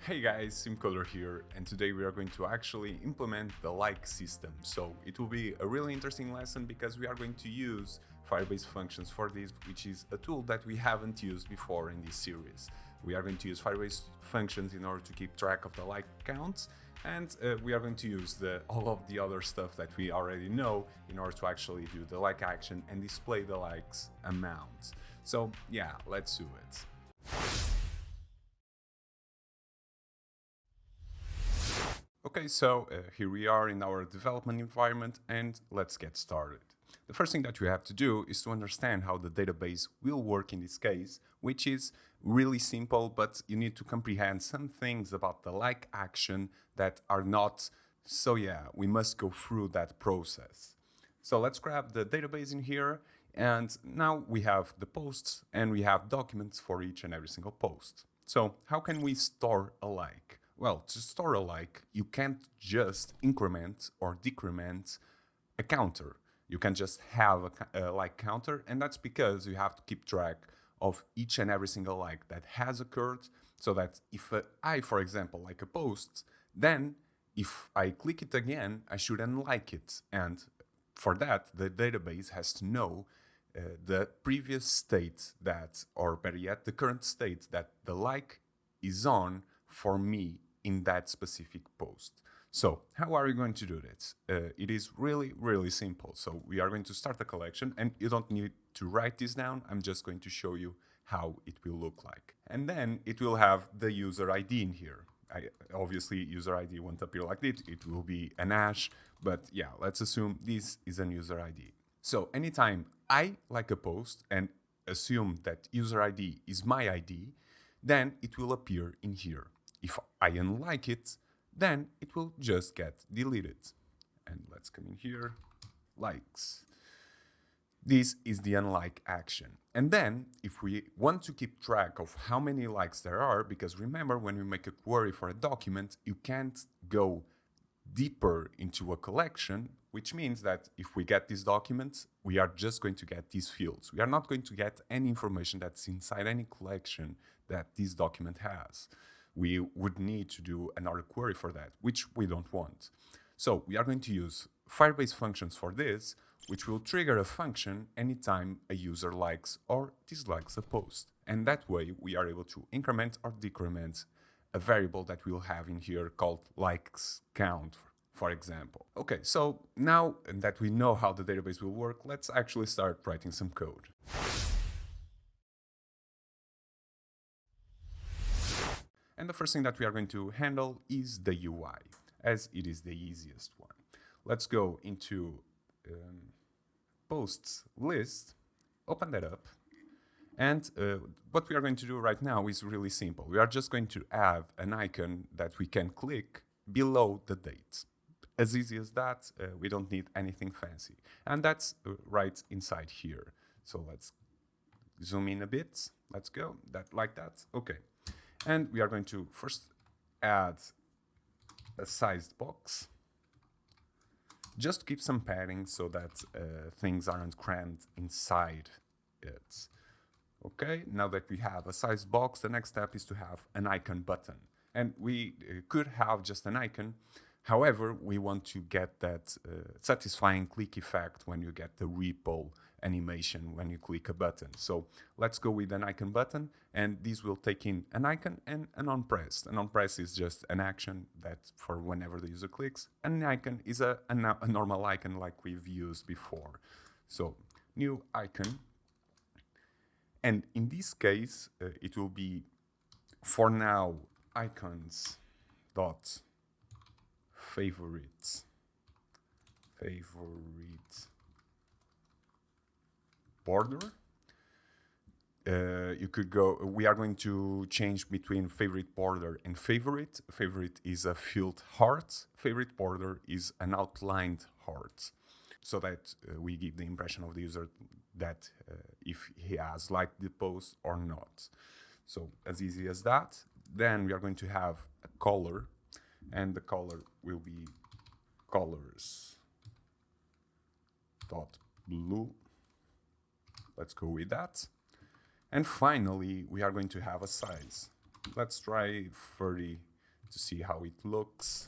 Hey guys, SimCoder here, and today we are going to actually implement the like system. So it will be a really interesting lesson because we are going to use Firebase functions for this, which is a tool that we haven't used before in this series. We are going to use Firebase functions in order to keep track of the like counts, and we are going to use all of the other stuff that we already know in order to actually do the like action and display the likes amount. So yeah, let's do it. Okay, so here we are in our development environment and let's get started. The first thing that you have to do is to understand how the database will work in this case, which is really simple, but you need to comprehend some things about the like action that are not. So yeah, we must go through that process. So let's grab the database in here, and now we have the posts and we have documents for each and every single post. So how can we store a like? Well, to store a like, you can't just increment or decrement a counter. You can just have a like counter, and that's because you have to keep track of each and every single like that has occurred, so that if I, for example, like a post, then if I click it again, I should unlike it. And for that, the database has to know the previous state that, or better yet, the current state that the like is on for me in that specific post. So how are we going to do this? It is really, really simple. So we are going to start a collection, and you don't need to write this down. I'm just going to show you how it will look like. And then it will have the user ID in here. Obviously, user ID won't appear like this. It will be an hash, but yeah, let's assume this is a user ID. So anytime I like a post and assume that user ID is my ID, then it will appear in here. If I unlike it, then it will just get deleted. And let's come in here, likes. This is the unlike action. And then if we want to keep track of how many likes there are, because remember, when we make a query for a document, you can't go deeper into a collection, which means that if we get these documents, we are just going to get these fields. We are not going to get any information that's inside any collection that this document has. We would need to do another query for that, which we don't want. So we are going to use Firebase functions for this, which will trigger a function anytime a user likes or dislikes a post. And that way we are able to increment or decrement a variable that we'll have in here called likes count, for example. Okay, so now that we know how the database will work, let's actually start writing some code. And the first thing that we are going to handle is the UI, as it is the easiest one. Let's go into posts list, open that up, and what we are going to do right now is really simple. We are just going to add an icon that we can click below the date. As easy as that, we don't need anything fancy. And that's right inside here. So let's zoom in a bit. Let's go, like that. Okay. And we are going to first add a sized box, just to keep some padding so that things aren't crammed inside it. Okay, now that we have a sized box, the next step is to have an icon button. And we could have just an icon. However, we want to get that satisfying click effect when you get the ripple animation when you click a button. So let's go with an icon button, and this will take in an icon and an on-press. An on-press is just an action that for whenever the user clicks. An icon is a normal icon like we've used before. So new icon. And in this case, it will be, for now, icons dot favorite border. You could go, we are going to change between favorite border and favorite. Favorite is a filled heart. Favorite border is an outlined heart, so that we give the impression of the user that if he has liked the post or not. So as easy as that. Then we are going to have a color, and the color will be colors dot blue. Let's go with that. And finally, we are going to have a size. Let's try 30 to see how it looks.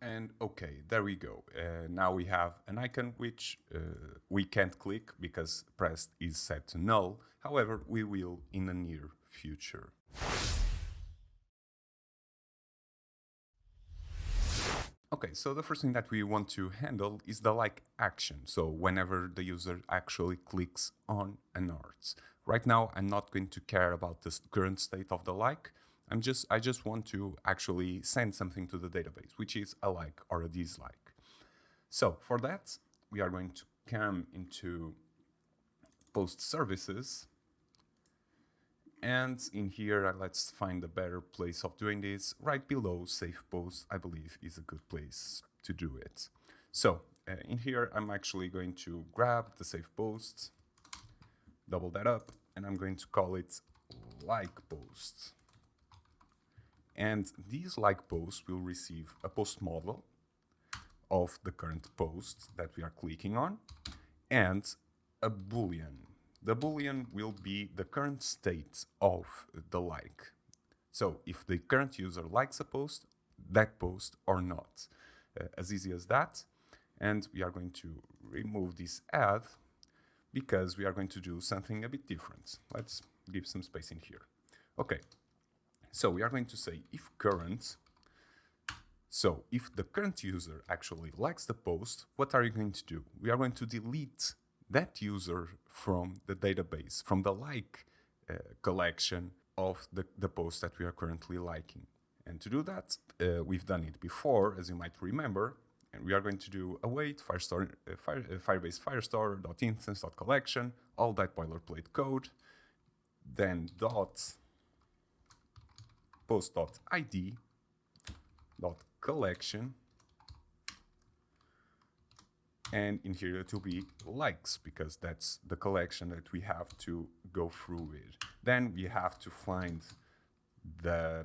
And okay, there we go. Now we have an icon which we can't click because pressed is set to null. However, we will in the near future. Okay, so the first thing that we want to handle is the like action. So whenever the user actually clicks on an art. Right now, I'm not going to care about the current state of the like. I just want to actually send something to the database, which is a like or a dislike. So for that, we are going to come into post services. And in here, let's find a better place of doing this. Right below save post, I believe, is a good place to do it. So in here, I'm actually going to grab the save post, double that up, and I'm going to call it like post. And these like posts will receive a post model of the current post that we are clicking on and a boolean. The boolean will be the current state of the like. So if the current user likes a post, that post or not. As easy as that. And we are going to remove this add because we are going to do something a bit different. Let's give some space in here. Okay. So we are going to say if current. So if the current user actually likes the post, what are you going to do? We are going to delete that user from the database, from the like collection of the post that we are currently liking. And to do that, we've done it before, as you might remember, and we are going to do await Firestore, Firebase Firestore.instance.collection, all that boilerplate code, then dot post.id dot collection, and in here it will be likes because that's the collection that we have to go through with. Then we have to find the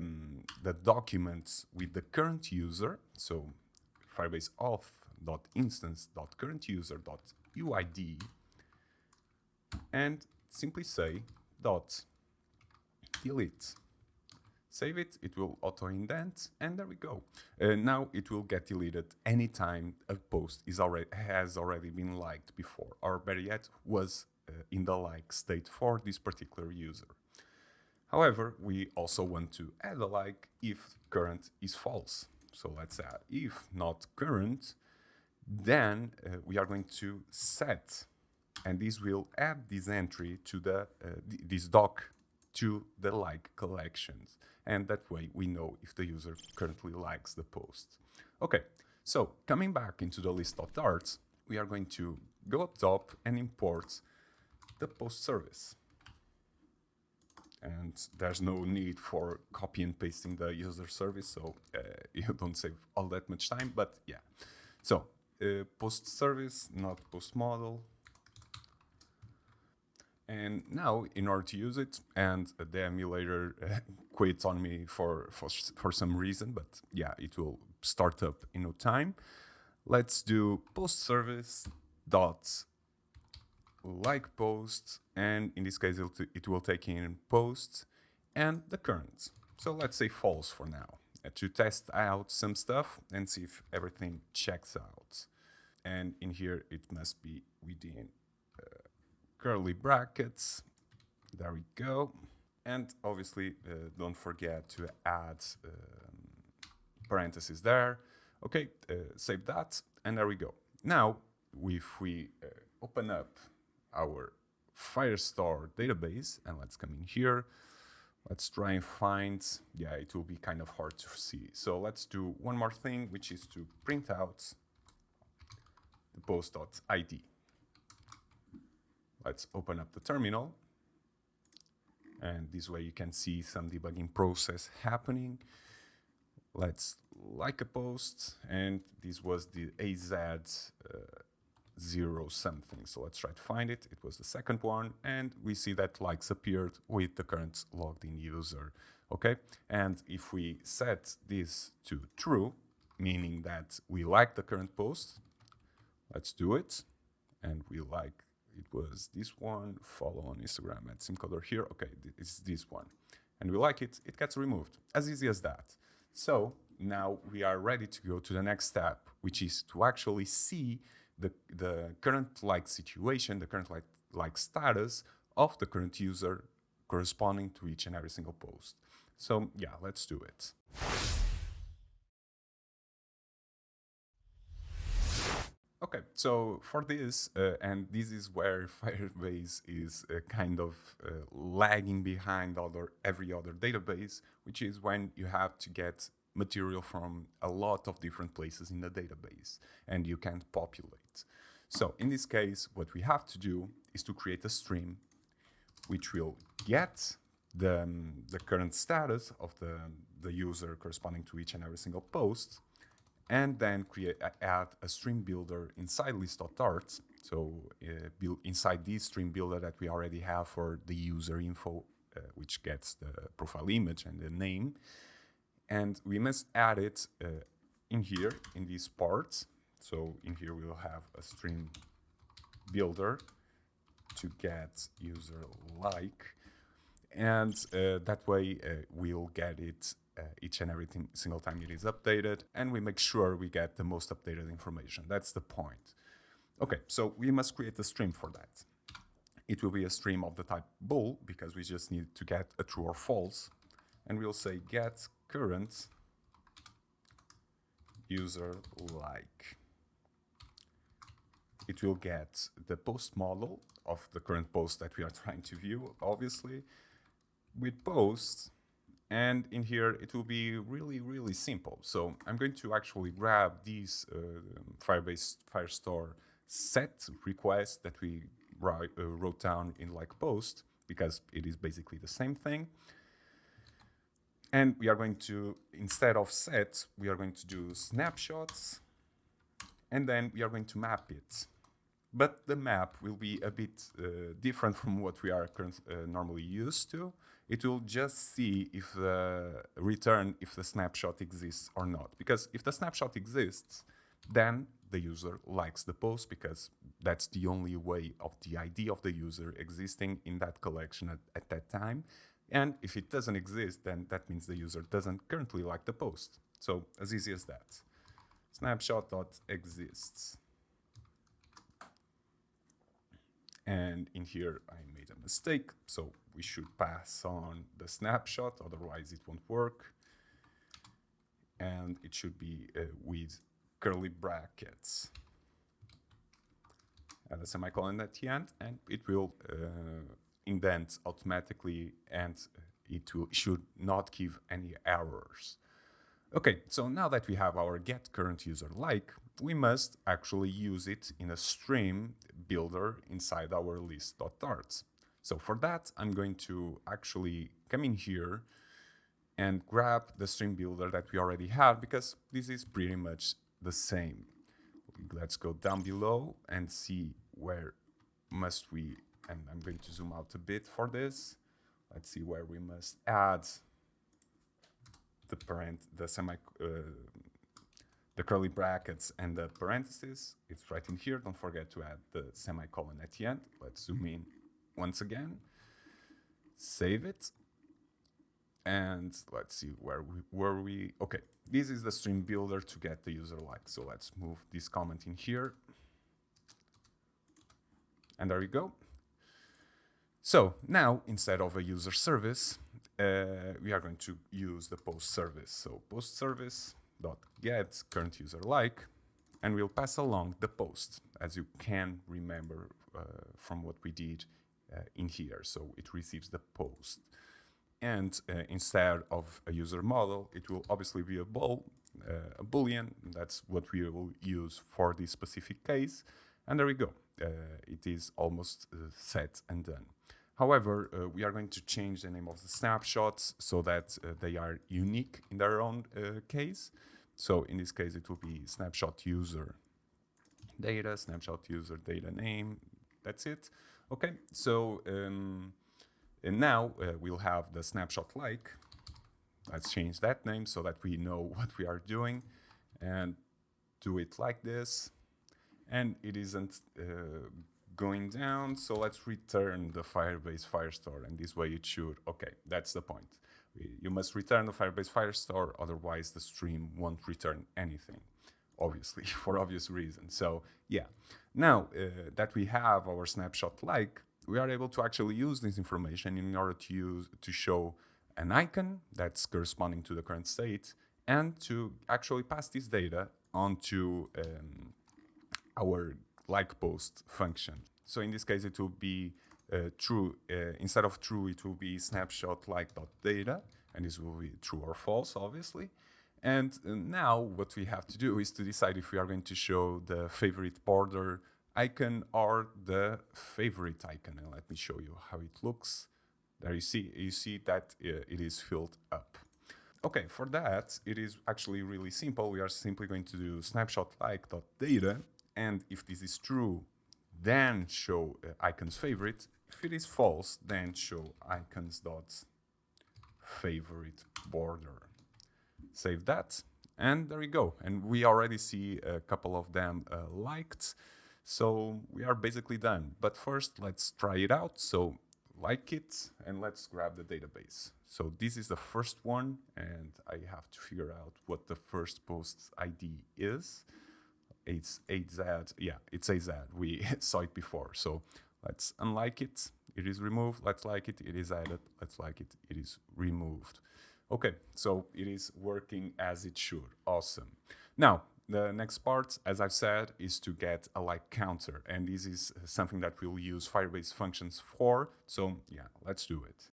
documents with the current user, so Firebase auth.instance.currentuser.uid, and simply say dot delete. Save it, it will auto-indent, and there we go. Now it will get deleted anytime a post has already been liked before, or better yet, was in the like state for this particular user. However, we also want to add a like if current is false. So let's add if not current, then we are going to set, and this will add this entry to this doc to the like collections. And that way we know if the user currently likes the post. Okay, so coming back into the list.dart, we are going to go up top and import the post service. And there's no need for copy and pasting the user service, so you don't save all that much time, but yeah. So post service, not post model. And now, in order to use it, and the emulator quits on me for some reason, but yeah, it will start up in no time. Let's do post service dot like post, and in this case, it will take in post and the current. So let's say false for now to test out some stuff and see if everything checks out. And in here, it must be within curly brackets. There we go. And obviously, don't forget to add parentheses there. Okay, save that, and there we go. Now, if we open up our Firestore database, and let's come in here, let's try and find, yeah, it will be kind of hard to see. So let's do one more thing, which is to print out the post.id. Let's open up the terminal, and this way you can see some debugging process happening. Let's like a post, and this was the AZ 0 something. So let's try to find it. It was the second one, and we see that likes appeared with the current logged in user. Okay, and if we set this to true, meaning that we like the current post, let's do it, and we like it was this one. Follow on Instagram at SimCoder here. Okay, it's this one. And we like it, it gets removed. As easy as that. So now we are ready to go to the next step, which is to actually see the current like situation, the current like status of the current user corresponding to each and every single post. So yeah, let's do it. Okay, so for this, and this is where Firebase is kind of lagging behind every other database, which is when you have to get material from a lot of different places in the database, and you can't populate. So in this case, what we have to do is to create a stream which will get the current status of the user corresponding to each and every single post, and then add a stream builder inside list.dart. So inside this stream builder that we already have for the user info, which gets the profile image and the name. And we must add it in here, in these parts. So in here we will have a stream builder to get user like. And that way we'll get it each and every single time it is updated, and we make sure we get the most updated information. That's the point. Okay, so we must create a stream for that. It will be a stream of the type bool, because we just need to get a true or false, and we'll say get current user like. It will get the post model of the current post that we are trying to view, obviously, with post. And in here, it will be really, really simple. So I'm going to actually grab these Firebase Firestore set requests that we wrote down in like post, because it is basically the same thing. And we are going to, instead of set, we are going to do snapshots, and then we are going to map it. But the map will be a bit different from what we are normally used to. It will just see if if the snapshot exists or not. Because if the snapshot exists, then the user likes the post, because that's the only way of the ID of the user existing in that collection at that time. And if it doesn't exist, then that means the user doesn't currently like the post. So as easy as that. Snapshot.exists. And in here, I made a mistake, so we should pass on the snapshot, otherwise it won't work. And it should be with curly brackets. Add a semicolon at the end, and it will indent automatically, and should not give any errors. Okay, so now that we have our get current user like, we must actually use it in a stream builder inside our list.dart. So for that, I'm going to actually come in here and grab the stream builder that we already have, because this is pretty much the same. Let's go down below and see where must we, and I'm going to zoom out a bit for this. Let's see where we must add the curly brackets and the parentheses. It's right in here. Don't forget to add the semicolon at the end. Let's zoom in once again. Save it. And let's see where were we. Okay, this is the stream builder to get the user like. So let's move this comment in here. And there we go. So now, instead of a user service, we are going to use the post service. So post service.get current user like, and we'll pass along the post, as you can remember from what we did in here. So it receives the post. And instead of a user model, it will obviously be a Boolean. That's what we will use for this specific case. And there we go. It is almost set and done. However, we are going to change the name of the snapshots so that they are unique in their own case. So in this case, it will be snapshot user data, snapshot user data name. That's it. Okay, so and now we'll have the snapshot like. Let's change that name so that we know what we are doing, and do it like this. And it isn't going down. So let's return the Firebase Firestore, and this way it should, okay, that's the point. You must return the Firebase Firestore, otherwise the stream won't return anything, obviously, for obvious reasons. So yeah, now that we have our snapshot like, we are able to actually use this information in order to show an icon that's corresponding to the current state, and to actually pass this data onto our like post function. So in this case, it will be true. Instead of true, it will be snapshot like.data, and this will be true or false, obviously. And now what we have to do is to decide if we are going to show the favorite border icon or the favorite icon. And let me show you how it looks. There you see that it is filled up. Okay, for that, it is actually really simple. We are simply going to do snapshot like.data, and if this is true, then show icons favorite. If it is false, then show icons.favorite border. Save that, and there you go. And we already see a couple of them liked, so we are basically done. But first, let's try it out. So like it, and let's grab the database. So this is the first one, and I have to figure out what the first post ID is. It's AZ, yeah, it's AZ. We saw it before. So let's unlike it. It is removed. Let's like it. It is added. Let's like it. It is removed. Okay, so it is working as it should. Awesome. Now, the next part, as I've said, is to get a like counter. And this is something that we'll use Firebase functions for. So yeah, let's do it.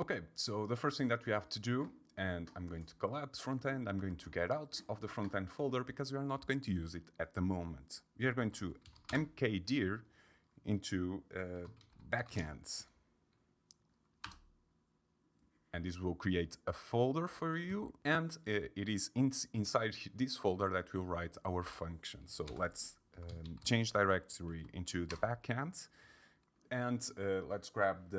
Okay, so the first thing that we have to do, and I'm going to collapse frontend, I'm going to get out of the frontend folder because we are not going to use it at the moment. We are going to mkdir into backends. And this will create a folder for you, and it is inside this folder that we'll write our function. So let's change directory into the backend, and let's grab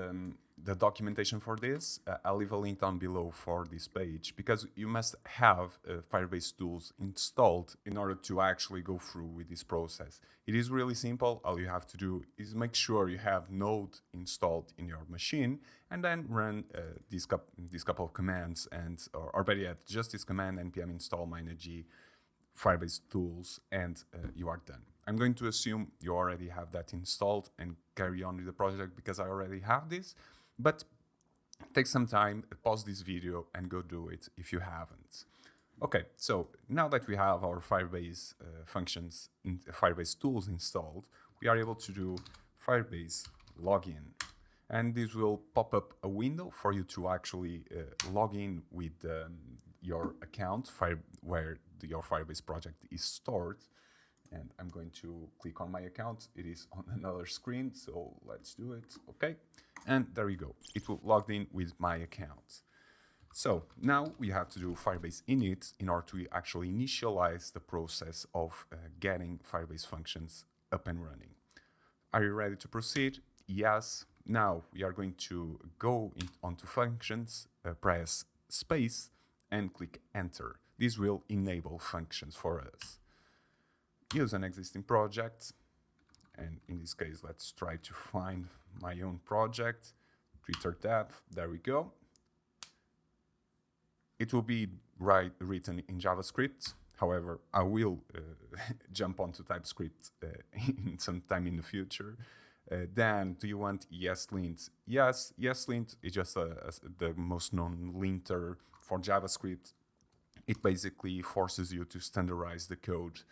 the documentation for this. I'll leave a link down below for this page, because you must have Firebase tools installed in order to actually go through with this process. It is really simple. All you have to do is make sure you have Node installed in your machine, and then run these couple of commands, and or better yet, just this command npm install -g Firebase tools, and you are done. I'm going to assume you already have that installed and carry on with the project, because I already have this. But take some time, pause this video, and go do it if you haven't. Okay, so now that we have our Firebase functions, Firebase tools installed, we are able to do Firebase login. And this will pop up a window for you to actually log in with your account where your Firebase project is stored. And I'm going to click on my account. It is on another screen, so let's do it. Okay, and there you go. It will log in with my account. So now we have to do Firebase init in order to actually initialize the process of getting Firebase functions up and running. Are you ready to proceed? Yes. Now we are going to go onto functions, press space, and click enter. This will enable functions for us. Use an existing project, and in this case, let's try to find my own project. Twitter tab, there we go. It will be written in JavaScript. However, I will jump onto TypeScript in some time in the future. Then, do you want ESLint? Yes, ESLint is just the most known linter for JavaScript. It basically forces you to standardize the code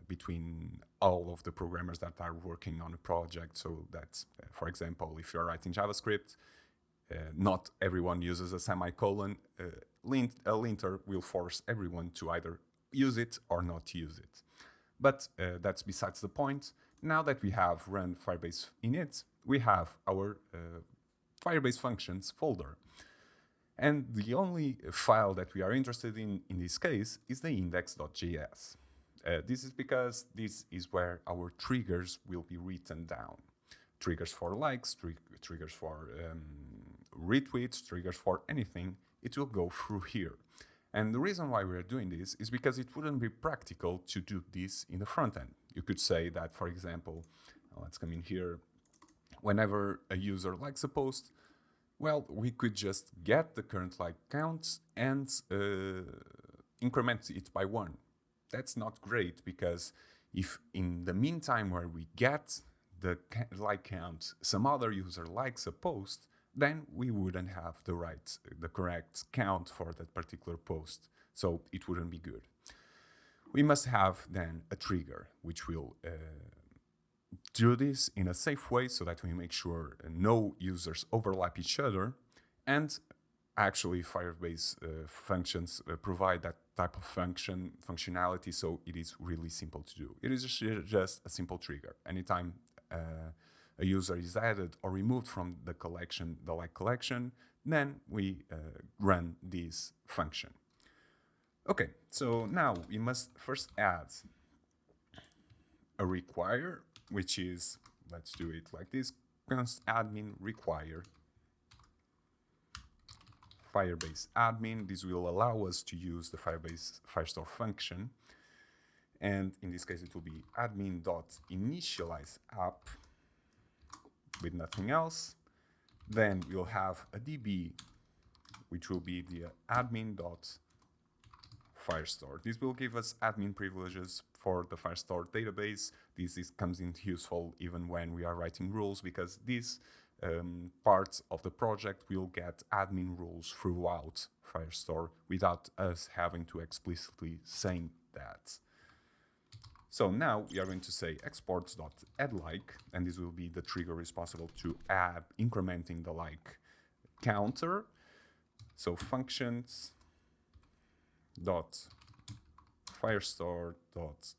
between all of the programmers that are working on a project. So that's, for example, if you're writing JavaScript, not everyone uses a semicolon. A linter will force everyone to either use it or not use it. But that's besides the point. Now that we have run Firebase init, we have our Firebase functions folder. And the only file that we are interested in this case is the index.js. This is because this is where our triggers will be written down. Triggers for likes, triggers for retweets, triggers for anything, it will go through here. And the reason why we're doing this is because it wouldn't be practical to do this in the front end. You could say that, for example, let's come in here, whenever a user likes a post, well, we could just get the current like count and increment it by 1. That's not great, because if in the meantime where we get the like count, some other user likes a post, then we wouldn't have the correct count for that particular post. So it wouldn't be good. We must have then a trigger which will do this in a safe way, so that we make sure no users overlap each other. And actually Firebase functions provide that type of functionality, so it is really simple to do. It is just a simple trigger. Anytime a user is added or removed from the collection, the like collection, then we run this function. Okay, so now we must first add a require, which is, let's do it like this, const admin require Firebase admin. This will allow us to use the Firebase Firestore function. And in this case, it will be admin.initialize app with nothing else. Then we'll have a DB, which will be the admin.firestore. This will give us admin privileges for the Firestore database. This comes into useful even when we are writing rules, because these parts of the project will get admin rules throughout Firestore without us having to explicitly say that. So now we are going to say exports.addLike, and this will be the trigger responsible to add incrementing the like counter. So functions dot firestore dot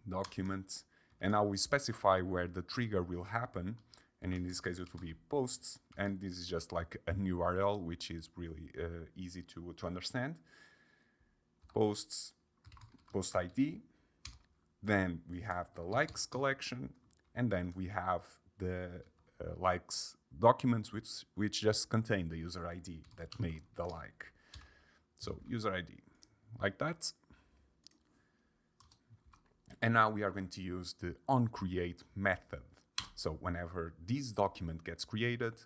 document, and now we specify where the trigger will happen, and in this case it will be posts, and this is just like an URL which is really easy to understand. Posts, post ID, then we have the likes collection, and then we have the likes documents which just contain the user ID that made the like. So user ID, like that. And now we are going to use the onCreate method. So whenever this document gets created,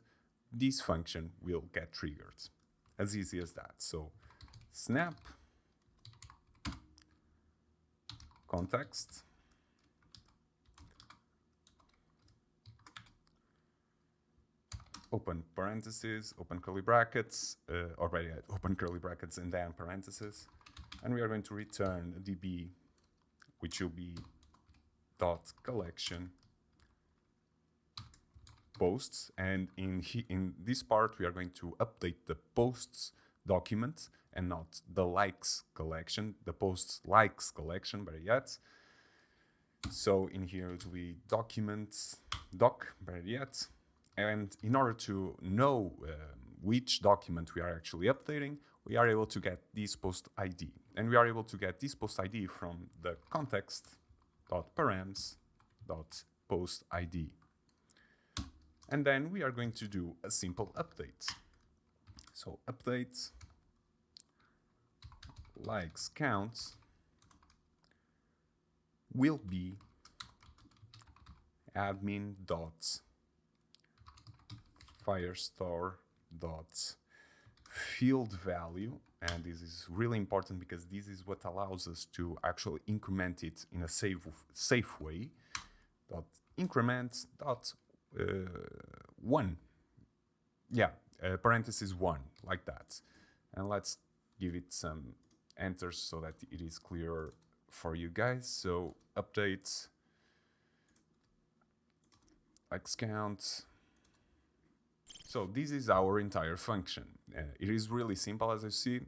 this function will get triggered. As easy as that. So snap context open parentheses, open curly brackets, open curly brackets and then parentheses, and we are going to return a DB, which will be dot collection posts, and in this part we are going to update the posts document and not the likes collection, the posts likes collection, better yet. So in here it will be documents doc, better yet. And in order to know which document we are actually updating, we are able to get this post ID. And we are able to get this post ID from the context.params.post ID. And then we are going to do a simple update. So update likes counts will be admin.firestore.field value, and this is really important because this is what allows us to actually increment it in a safe way. Dot increment dot 1, parenthesis 1, like that. And let's give it some enters so that it is clearer for you guys. So update likes count. So this is our entire function. It is really simple, as you see.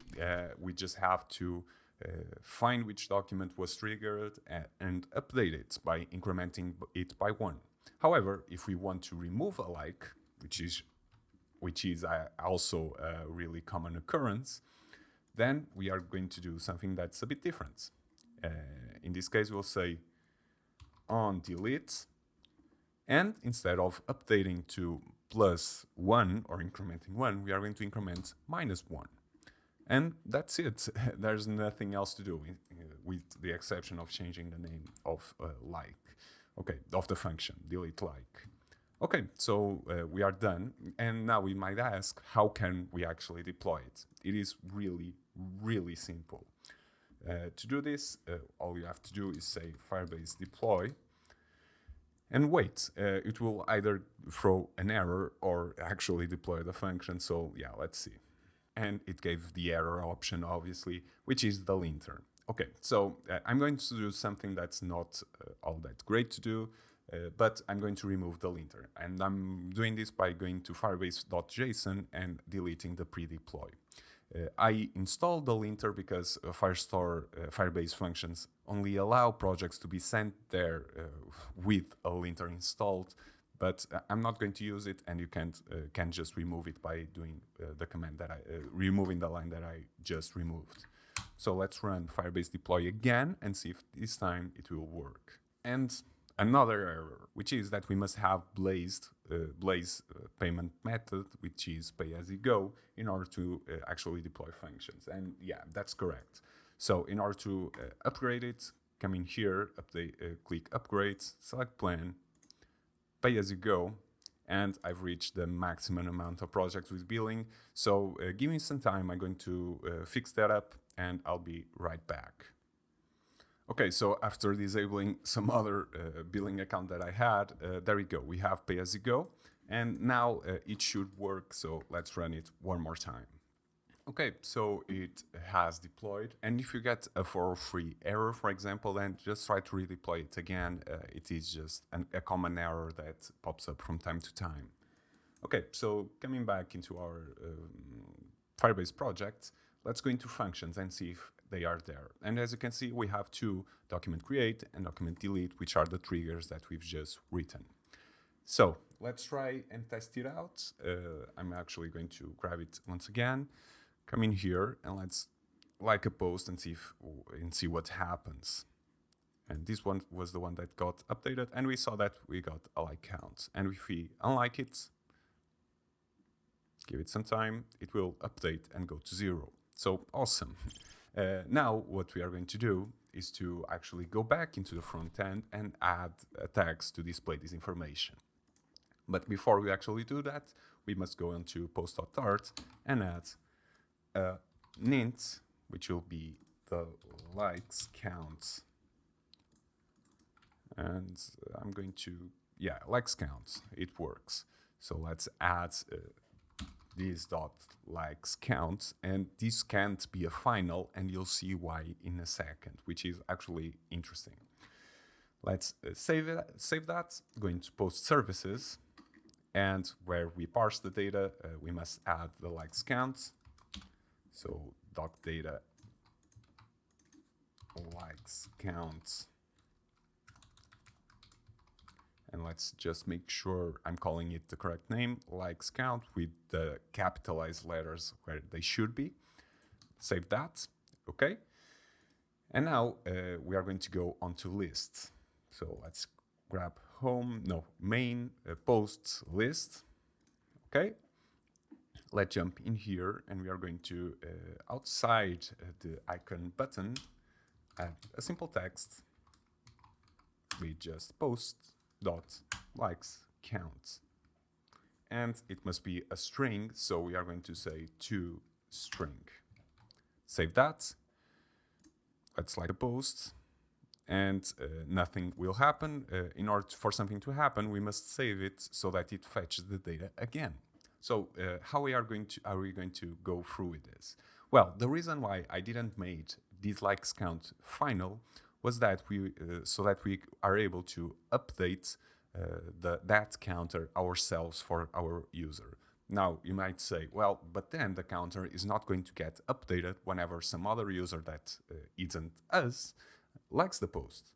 We just have to find which document was triggered and update it by incrementing it by 1. However, if we want to remove a like, which is also a really common occurrence, then we are going to do something that's a bit different. In this case, we'll say on delete, and instead of updating to +1 or incrementing 1, we are going to increment -1. And that's it. There's nothing else to do with the exception of changing the name of like. Okay, of the function, delete like. Okay, so we are done. And now we might ask, how can we actually deploy it? It is really, really simple. To do this, all you have to do is say Firebase deploy and wait. It will either throw an error or actually deploy the function. So yeah, let's see. And it gave the error option, obviously, which is the linter. Okay, so I'm going to do something that's not all that great to do, but I'm going to remove the linter. And I'm doing this by going to firebase.json and deleting the pre-deploy. I installed the linter because Firestore Firebase functions only allow projects to be sent there with a linter installed, but I'm not going to use it, and you can just remove it by doing the command that removing the line that I just removed. So let's run Firebase deploy again and see if this time it will work. And another error, which is that we must have Blaze payment method, which is pay as you go, in order to actually deploy functions. And yeah, that's correct. So in order to upgrade it, come in here, update, click upgrades, select plan, pay as you go, and I've reached the maximum amount of projects with billing. So give me some time, I'm going to fix that up, and I'll be right back. Okay, so after disabling some other billing account that I had, there we go, we have pay as you go, and now it should work, so let's run it one more time. Okay, so it has deployed, and if you get a 403 error, for example, then just try to redeploy it again. It is just a common error that pops up from time to time. Okay, so coming back into our Firebase project, let's go into functions and see if they are there. And as you can see, we have two, document create and document delete, which are the triggers that we've just written. So let's try and test it out. I'm actually going to grab it once again, come in here, and let's like a post and see what happens. And this one was the one that got updated, and we saw that we got a like count. And if we unlike it, give it some time, it will update and go to 0. So awesome. Now what we are going to do is to actually go back into the front end and add tags to display this information. But before we actually do that, we must go into post.art and add a int, which will be the likes count. And I'm going to, yeah, likes count, it works. So let's add this dot likes count, and this can't be a final, and you'll see why in a second, which is actually interesting. Let's save that, go into post services, and where we parse the data, we must add the likes count. So doc data likes count. And let's just make sure I'm calling it the correct name, likes count, with the capitalized letters where they should be. Save that, okay? And now we are going to go onto lists. So let's grab main posts list, okay? Let's jump in here, and we are going to, outside the icon button, add a simple text. We just post dot likes count, and it must be a string, so we are going to say to string. Save that. Let's like a post, and nothing will happen. In order for something to happen, we must save it so that it fetches the data again. So how are we going to go through with this? Well, the reason why I didn't make this likes count final was that so that we are able to update that counter ourselves for our user. Now, you might say, well, but then the counter is not going to get updated whenever some other user that isn't us likes the post.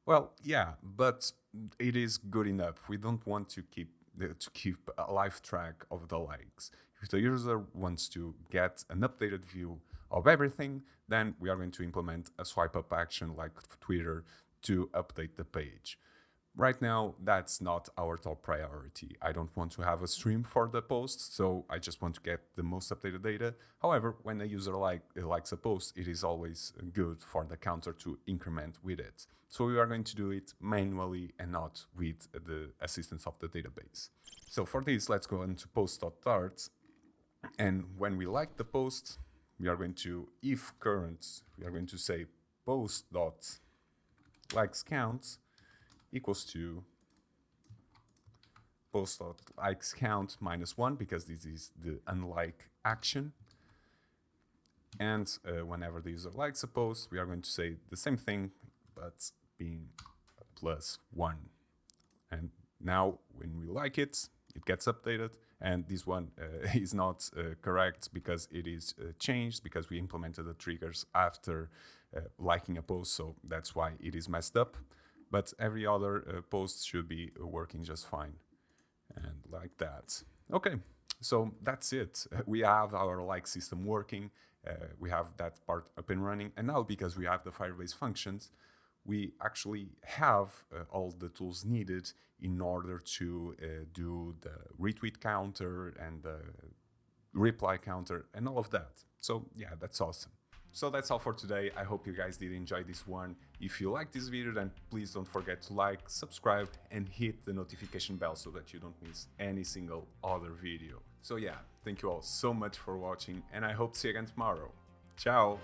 Well, yeah, but it is good enough. We don't want to keep a live track of the likes. If the user wants to get an updated view of everything, then we are going to implement a swipe up action like Twitter to update the page. Right now, that's not our top priority. I don't want to have a stream for the post, so I just want to get the most updated data. However, when a user likes a post, it is always good for the counter to increment with it. So we are going to do it manually and not with the assistance of the database. So for this, let's go into post.dart. And when we like the post, we are going to, if current, we are going to say post.likesCount equals to post.likesCount minus 1, because this is the unlike action. And whenever the user likes a post, we are going to say the same thing, but being plus 1. And now when we like it, it gets updated. And this one is not correct because it is changed, because we implemented the triggers after liking a post. So that's why it is messed up. But every other post should be working just fine. And like that. Okay, so that's it. We have our like system working. We have that part up and running. And now, because we have the Firebase functions, we actually have all the tools needed in order to do the retweet counter and the reply counter and all of that. So yeah, that's awesome. So that's all for today. I hope you guys did enjoy this one. If you like this video, then please don't forget to like, subscribe, and hit the notification bell so that you don't miss any single other video. So yeah, thank you all so much for watching, and I hope to see you again tomorrow. Ciao!